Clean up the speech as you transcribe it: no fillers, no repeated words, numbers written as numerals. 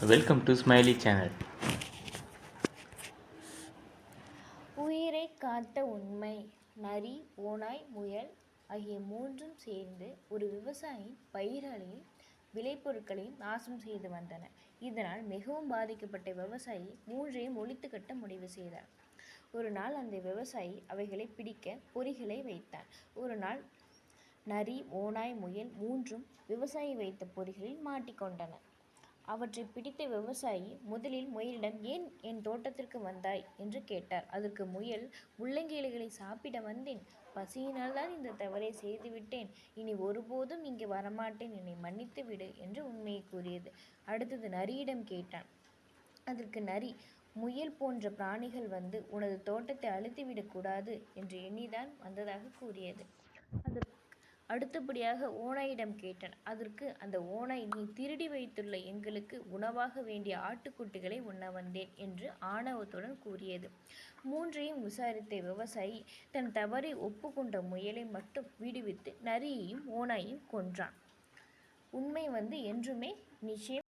Welcome to smiley channel. உயிரை காத்த உண்மை. நரி, ஓநாய், முயல் ஆகிய மூன்றும் சேர்ந்து ஒரு விவசாயியின் பயிர்களையும் விளைபொருட்களையும் நாசம் செய்து வந்தன. இதனால் மிகவும் பாதிக்கப்பட்ட விவசாயி மூன்றையும் ஒழித்து கட்ட முடிவு செய்தார். ஒரு நாள் அந்த விவசாயி அவைகளை பிடிக்க பொறிகளை வைத்தார். ஒரு நாள் நரி, ஓநாய், முயல் மூன்றும் விவசாயி வைத்த பொறிகளில் மாட்டிக்கொண்டன. அவற்றை பிடித்த விவசாயி முதலில் முயலிடம், ஏன் என் தோட்டத்திற்கு வந்தாய் என்று கேட்டார். அதற்கு முயல், முள்ளங்கி இலைகளை சாப்பிட வந்தேன். பசியினால் தான் இந்த தவறை செய்துவிட்டேன். இனி ஒருபோதும் இங்கே வரமாட்டேன். என்னை மன்னித்து விடு என்று உண்மையை கூறியது. அடுத்தது நரியிடம் கேட்டான். அதற்கு நரி, முயல் போன்ற பிராணிகள் வந்து உனது தோட்டத்தை அழித்துவிடக்கூடாது என்று எண்ணிதான் வந்ததாக கூறியது. அடுத்தபடியாக ஓநாயிடம் கேட்டான். அதற்கு அந்த ஓநாய், நீ திருடி வைத்துள்ள எங்களுக்கு உணவாக வேண்டிய ஆட்டுக்குட்டிகளை உண்ண வந்தேன் என்று ஆணவத்துடன் கூறியது. மூன்றையும் விசாரித்த விவசாயி தன் தவறை ஒப்புக்கொண்ட முயலை மட்டும் விடுவித்து நரியையும் ஓநாயையும் கொன்றான். உண்மை என்றுமே நிச்சயம்